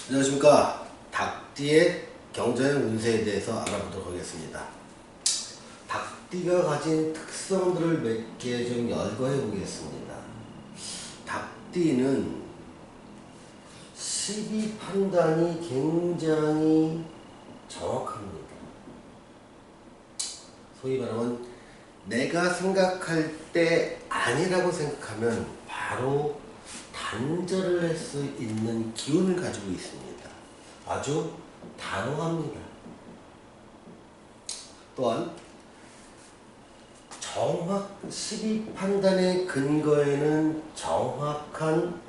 안녕하십니까. 닭띠의 경자의 운세에 대해서 알아보도록 하겠습니다. 닭띠가 가진 특성들을 몇 개 좀 열거해 보겠습니다. 닭띠는 시비 판단이 굉장히 정확합니다. 소위 말하면 내가 생각할 때 아니라고 생각하면 바로 단절을 할 수 있는 기운을 가지고 있습니다. 아주 단호합니다. 또한 시비 판단의 근거에는 정확한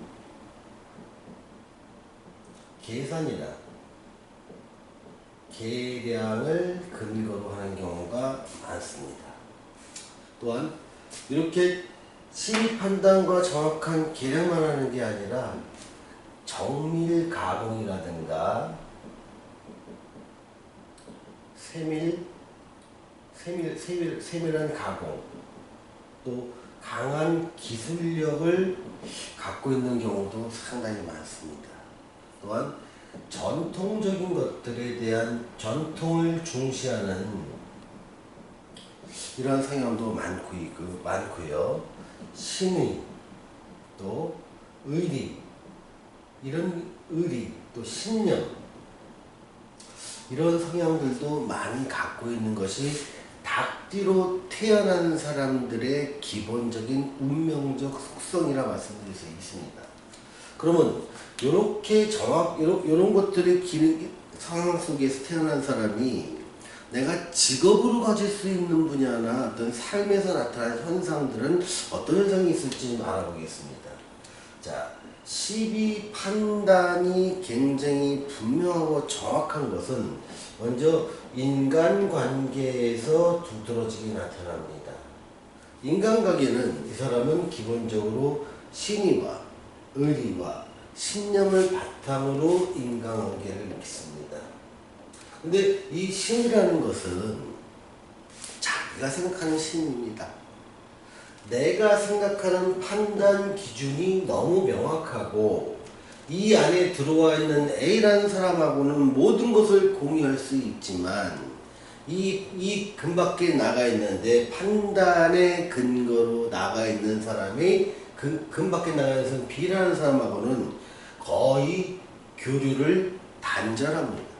계산이나 계량을 근거로 하는 경우가 많습니다. 또한 이렇게 시비 판단과 정확한 계량만 하는 게 아니라 정밀 가공이라든가 세밀한 가공, 또 강한 기술력을 갖고 있는 경우도 상당히 많습니다. 또한 전통적인 것들에 대한 전통을 중시하는 이런 성향도 많고요. 신의, 또 의리, 또 신념, 이런 성향들도 많이 갖고 있는 것이 닭띠로 태어난 사람들의 기본적인 운명적 속성이라 말씀드릴 수 있습니다. 그러면 이런 것들의 상황 속에서 태어난 사람이 내가 직업으로 가질 수 있는 분야나 어떤 삶에서 나타나는 현상들은 어떤 현상이 있을지 좀 알아보겠습니다. 자, 시비 판단이 굉장히 분명하고 정확한 것은 먼저 인간관계에서 두드러지게 나타납니다. 인간관계는 이 사람은 기본적으로 신의와 의리와 신념을 바탕으로 인간관계를 믿습니다. 근데 이 신이라는 것은 자기가 생각하는 신입니다. 내가 생각하는 판단 기준이 너무 명확하고 이 안에 들어와 있는 A라는 사람하고는 모든 것을 공유할 수 있지만 이 근밖에 나가 있는 내 판단의 근거로 나가 있는 사람이 그 근밖에 나가 있는 B라는 사람하고는 거의 교류를 단절합니다.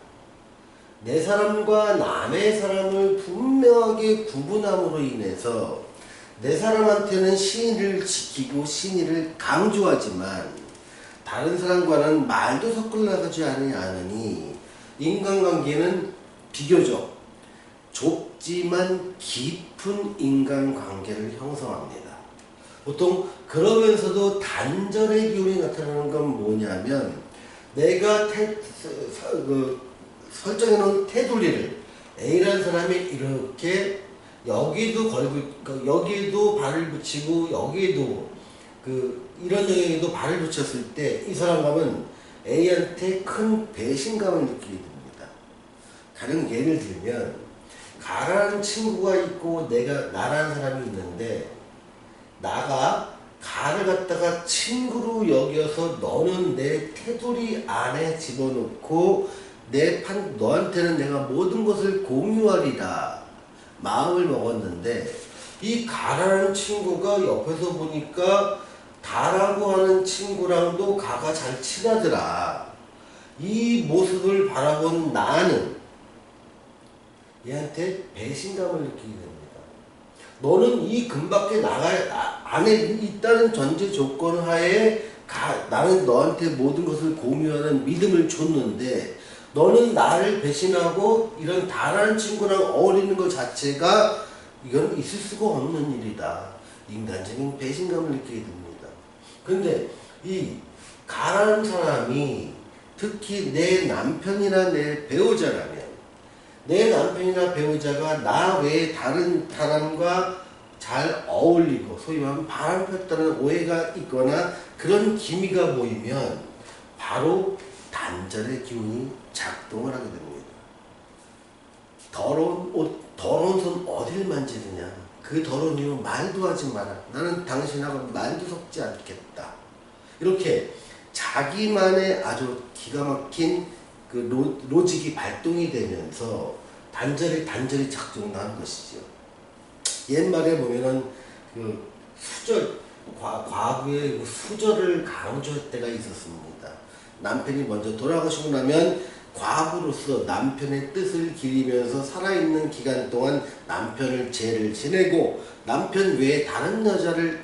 내 사람과 남의 사람을 분명하게 구분함으로 인해서 내 사람한테는 신의를 지키고 신의를 강조하지만 다른 사람과는 말도 섞으려고 않으니 인간관계는 비교적 좁지만 깊은 인간관계를 형성합니다. 보통 그러면서도 단절의 기운이 나타나는 건 뭐냐면 내가 설정해놓은 테두리를 A라는 사람이 이렇게 여기도 여기에도 발을 붙이고 여기에도 이런 영역에도 발을 붙였을 때 이 사람은 A한테 큰 배신감을 느끼게 됩니다. 다른 예를 들면 가라는 친구가 있고 나라는 사람이 있는데 나가 가를 갖다가 친구로 여겨서 너는 내 테두리 안에 집어넣고 너한테는 내가 모든 것을 공유하리라 마음을 먹었는데 이 가라는 친구가 옆에서 보니까 다라고 하는 친구랑도 가가 잘 친하더라. 이 모습을 바라본 나는 얘한테 배신감을 느끼게 됩니다. 너는 이 근밖에 안에 있다는 전제 조건 하에 나는 너한테 모든 것을 공유하는 믿음을 줬는데 너는 나를 배신하고 이런 다른 친구랑 어울리는 것 자체가 이건 있을 수가 없는 일이다. 인간적인 배신감을 느끼게 됩니다. 그런데 이 가라는 사람이 특히 내 남편이나 내 배우자라면 내 남편이나 배우자가 나 외에 다른 사람과 잘 어울리고 소위 말하면 바람 폈다는 오해가 있거나 그런 기미가 보이면 바로 단절의 기운이 작동을 하게 됩니다. 더러운 손 어딜 만지느냐. 그 더러운 이유 말도 하지 마라. 나는 당신하고 말도 섞지 않겠다. 이렇게 자기만의 아주 기가 막힌 그 로직이 발동이 되면서 단절이 작동하는 것이죠. 옛말에 보면은 그 과거에 그 수절을 강조할 때가 있었습니다. 남편이 먼저 돌아가시고 나면 과부로서 남편의 뜻을 기리면서 살아있는 기간 동안 남편을 죄를 지내고 남편 외에 다른 남자를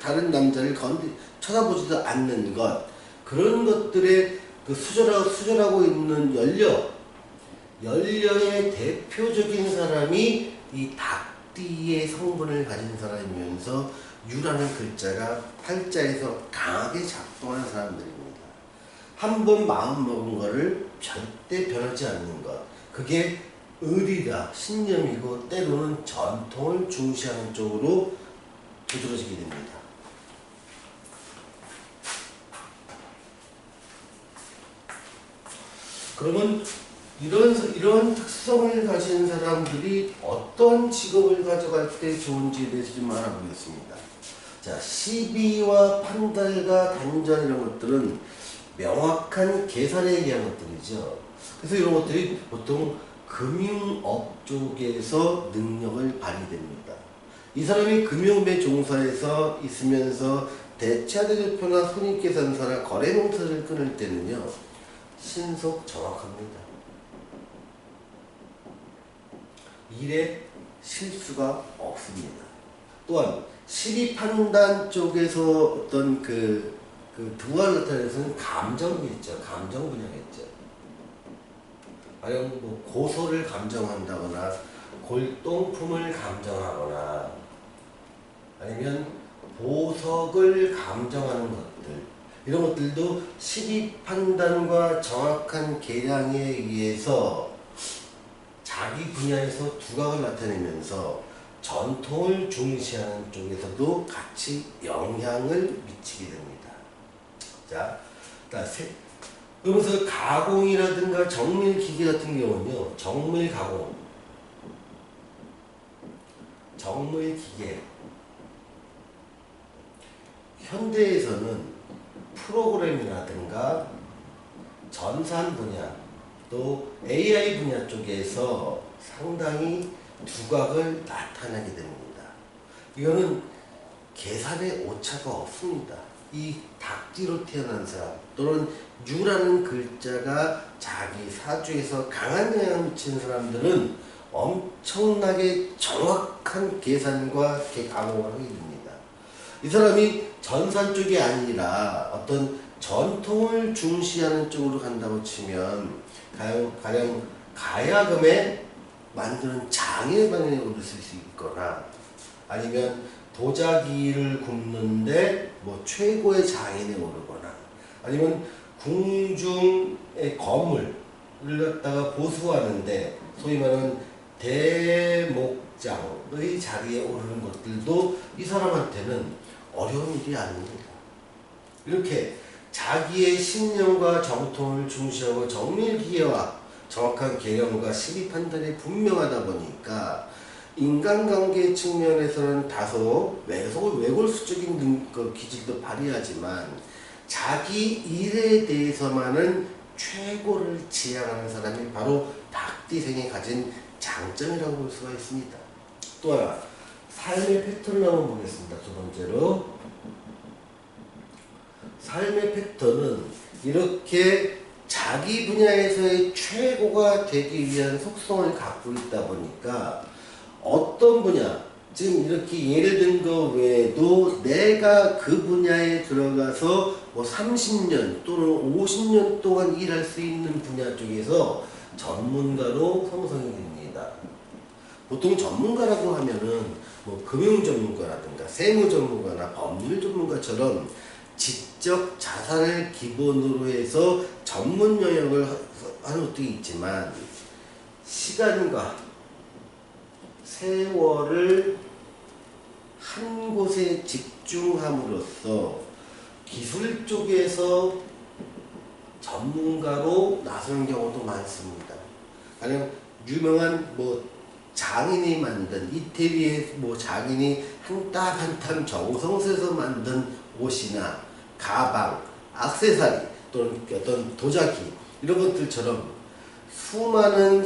쳐다보지도 않는 것, 그런 것들에 그 수절하고 있는 연려의 대표적인 사람이 이 닭띠의 성분을 가진 사람이면서 유라는 글자가 팔자에서 강하게 작동하는 사람들입니다. 한번 마음먹은 거를 절대 변하지 않는 것, 그게 의리다, 신념이고 때로는 전통을 중시하는 쪽으로 두드러지게 됩니다. 그러면 이런 특성을 가진 사람들이 어떤 직업을 가져갈 때 좋은지에 대해서 좀 알아보겠습니다. 자, 시비와 판단과 단전 이런 것들은 명확한 계산에 의한 것들이죠. 그래서 이런 것들이 보통 금융업 쪽에서 능력을 발휘됩니다. 이 사람이 금융업에 종사해서 있으면서 대차대 대표나 손익계산서나 거래명세를 끊을 때는요, 신속 정확합니다. 일에 실수가 없습니다. 또한 시비 판단 쪽에서 어떤 그 두알 나타내서는 감정이겠죠. 감정 분야겠죠. 아니면 뭐 고소를 감정한다거나 골동품을 감정하거나 아니면 보석을 감정하는 것들, 이런 것들도 시비 판단과 정확한 계량에 의해서 자기 분야에서 두각을 나타내면서 전통을 중시하는 쪽에서도 같이 영향을 미치게 됩니다. 자, 그러면서 가공이라든가 정밀 기계 같은 경우는요, 정밀 가공, 정밀 기계, 현대에서는 프로그램이라든가 전산 분야, 또 AI 분야 쪽에서 상당히 두각을 나타내게 됩니다. 이거는 계산에 오차가 없습니다. 이 닭띠로 태어난 사람 또는 유라는 글자가 자기 사주에서 강한 영향을 미치는 사람들은 엄청나게 정확한 계산과 가공을 하게 됩니다. 이 사람이 전산 쪽이 아니라 어떤 전통을 중시하는 쪽으로 간다고 치면 가령 가야금에 만드는 장의 방향에 오를 수 있거나 아니면 도자기를 굽는데 뭐 최고의 장인에 오르거나 아니면 궁중의 건물을 갖다가 보수하는데 소위 말하는 대목장의 자리에 오르는 것들도 이 사람한테는 어려운 일이 아닙니다. 이렇게 자기의 신념과 정통을 중시하고 정밀기계와 정확한 개념과 시비 판단이 분명하다 보니까 인간관계 측면에서는 다소 외골수적인 기질도 발휘하지만 자기 일에 대해서만은 최고를 지향하는 사람이 바로 닭띠생이 가진 장점이라고 볼 수가 있습니다. 또 하나, 삶의 패턴을 한번 보겠습니다. 두 번째로, 삶의 패턴은 이렇게 자기 분야에서의 최고가 되기 위한 속성을 갖고 있다 보니까 어떤 분야, 지금 이렇게 예를 든 거 외에도 내가 그 분야에 들어가서 뭐 30년 또는 50년 동안 일할 수 있는 분야 쪽에서 전문가로 형성이 됩니다. 보통 전문가라고 하면은 뭐 금융 전문가라든가 세무 전문가나 법률 전문가처럼 지적 자산을 기본으로 해서 전문 영역을 하는 것도 있지만 시간과 세월을 한 곳에 집중함으로써 기술 쪽에서 전문가로 나서는 경우도 많습니다. 아니면 유명한 뭐 장인이 만든 이태리의 뭐 장인이 한 땀 한 땀 정성스에서 만든 옷이나 가방, 액세서리 또는 어떤 도자기 이런 것들처럼 수많은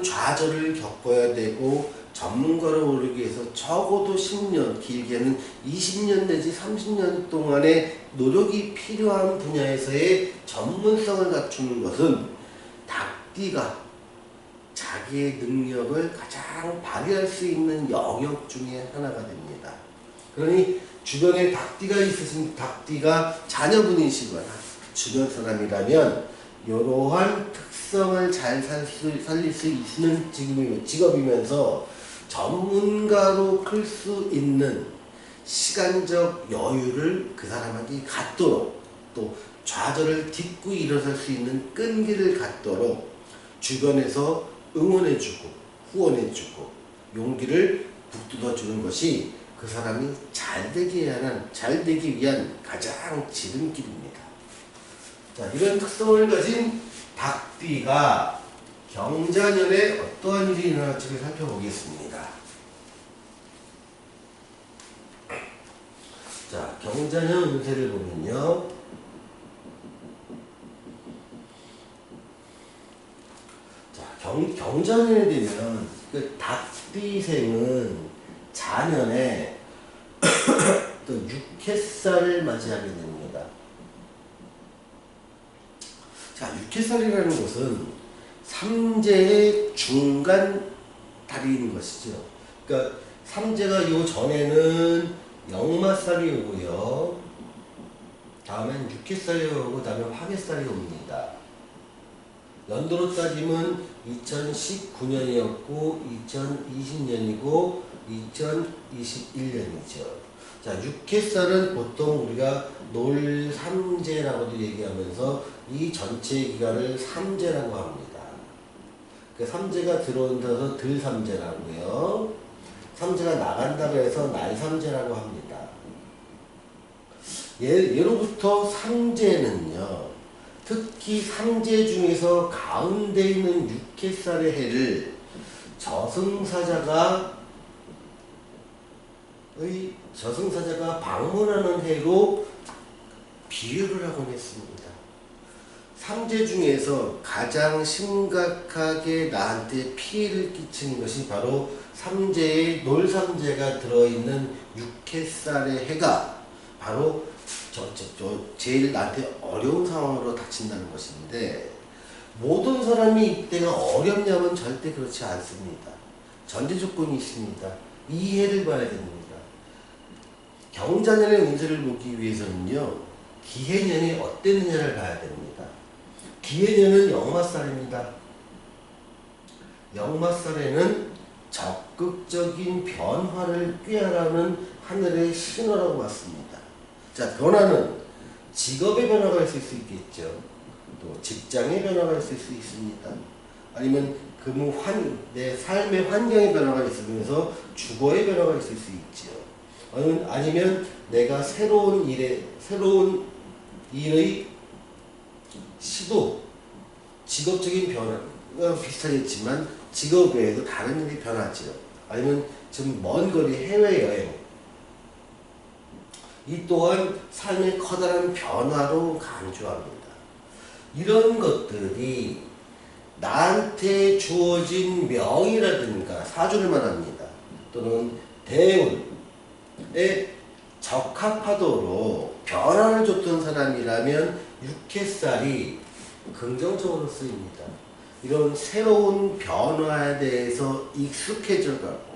좌절을 겪어야 되고 전문가로 오르기 위해서 적어도 10년, 길게는 20년 내지 30년 동안의 노력이 필요한 분야에서의 전문성을 갖추는 것은 닭띠가 자기의 능력을 가장 발휘할 수 있는 영역 중에 하나가 됩니다. 그러니 주변에 닭띠가 있으신 닭띠가 자녀분이시거나 주변 사람이라면 이러한 특성을 잘 살릴 수 있는 직업이면서 전문가로 클 수 있는 시간적 여유를 그 사람한테 갖도록 또 좌절을 딛고 일어설 수 있는 끈기를 갖도록 주변에서 응원해주고 후원해주고 용기를 북돋아주는 것이 그 사람이 잘 되기 위한 가장 지름길입니다. 자, 이런 특성을 가진 닭띠가 경자년에 어떠한 일이 일어날지를 살펴보겠습니다. 자, 경자년 운세를 보면요. 자, 경자년에 되면 그 닭띠생은 자년에 또 육해살을 맞이하게 됩니다. 자, 육해살이라는 것은 삼재의 중간 달인 것이죠. 그러니까 삼재가 요 전에는 역마살이 오고요. 다음엔 육해살이 오고 다음에 화개살이 옵니다. 연도로 따지면 2019년이었고 2020년이고 2021년이죠. 자, 육해살은 보통 우리가 놀삼재라고도 얘기하면서 이 전체 기간을 삼재라고 합니다. 그 삼재가 들어온다서 들삼재라고요. 삼재가 나간다고 해서 날삼재라고 합니다. 예로부터 삼재는요, 특히 삼재 중에서 가운데 있는 육해살의 해를 저승사자가 방문하는 해로 비유를 하곤 했습니다. 삼재 중에서 가장 심각하게 나한테 피해를 끼치는 것이 바로 삼재의 놀삼재가 들어있는 육해살의 해가 바로 제일 나한테 어려운 상황으로 닥친다는 것인데, 모든 사람이 이때가 어렵냐면 절대 그렇지 않습니다. 전제 조건이 있습니다. 이 해를 봐야 됩니다. 경자년의 운세를 보기 위해서는요, 기해년이 어땠느냐를 봐야 됩니다. 기해년은 역마살입니다. 역마살에는 적극적인 변화를 꾀하라는 하늘의 신호라고 봤습니다. 자, 변화는 직업의 변화가 있을 수 있겠죠. 또 직장의 변화가 있을 수 있습니다. 아니면 내 삶의 환경의 변화가 있으면서 주거의 변화가 있을 수 있죠. 아니면 내가 새로운 일의 시도, 직업적인 변화가 비슷하겠지만 직업 외에도 다른 일이 변하죠. 아니면 좀 먼 거리 해외여행, 이 또한 삶의 커다란 변화로 간주합니다. 이런 것들이 나한테 주어진 명이라든가 사주를 말합니다. 또는 대운에 적합하도록 변화를 줬던 사람이라면 육해살이 긍정적으로 쓰입니다. 이런 새로운 변화에 대해서 익숙해져가고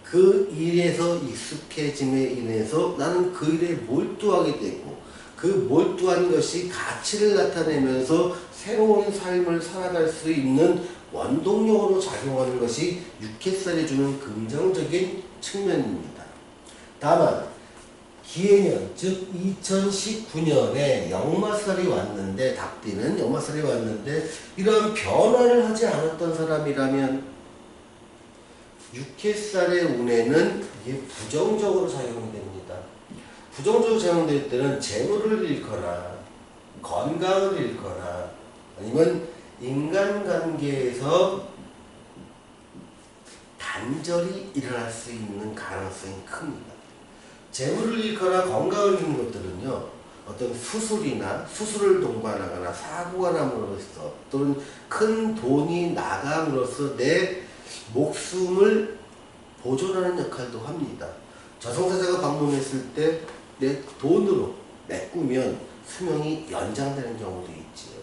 그 일에서 익숙해짐에 인해서 나는 그 일에 몰두하게 되고 그 몰두한 것이 가치를 나타내면서 새로운 삶을 살아갈 수 있는 원동력으로 작용하는 것이 육해살이 주는 긍정적인 측면입니다. 다만 기해년, 즉 2019년에 역마살이 왔는데, 닭띠는 역마살이 왔는데 이러한 변화를 하지 않았던 사람이라면 육해살의 운에는 이게 부정적으로 작용이 됩니다. 부정적으로 작용될 때는 재물을 잃거나 건강을 잃거나 아니면 인간관계에서 단절이 일어날 수 있는 가능성이 큽니다. 재물을 잃거나 건강을 잃는 것들은요, 어떤 수술을 동반하거나 사고가 남으로써 또는 큰 돈이 나감으로써 내 목숨을 보존하는 역할도 합니다. 저승사자가 방문했을 때 내 돈으로 메꾸면 수명이 연장되는 경우도 있지요.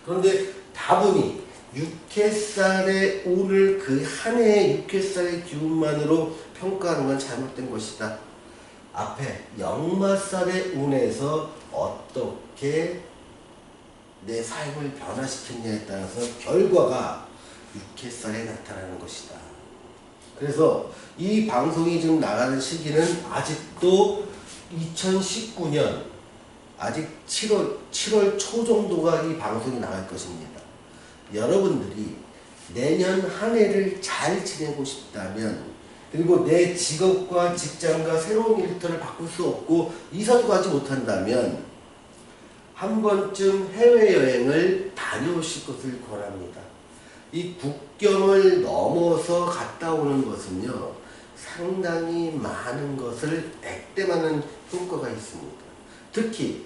그런데 다분히 육해살의 운을 그 한 해의 육해살의 기운만으로 평가하는 건 잘못된 것이다. 앞에 역마살의 운에서 어떻게 내 삶을 변화시켰냐에 따라서 결과가 육해살에 나타나는 것이다. 그래서 이 방송이 지금 나가는 시기는 아직도 2019년 아직 7월 초 정도가 이 방송이 나갈 것입니다. 여러분들이 내년 한 해를 잘 지내고 싶다면, 그리고 내 직업과 직장과 새로운 일터를 바꿀 수 없고 이사도 가지 못한다면 한 번쯤 해외여행을 다녀오실 것을 권합니다. 이 국경을 넘어서 갔다 오는 것은요, 상당히 많은 것을 액땜하는 효과가 있습니다. 특히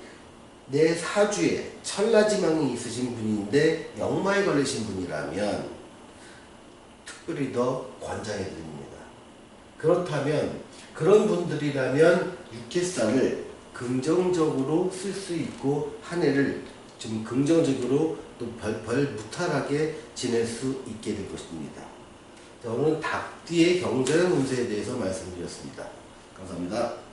내 사주에 천라지망이 있으신 분인데 역마에 걸리신 분이라면 특별히 더 권장해 드립니다. 그렇다면 그런 분들이라면 육해살을 긍정적으로 쓸 수 있고 한 해를 좀 긍정적으로 또 벌 무탈하게 지낼 수 있게 될 것입니다. 자, 오늘은 닭띠의 경제운 운세에 대해서 말씀드렸습니다. 감사합니다.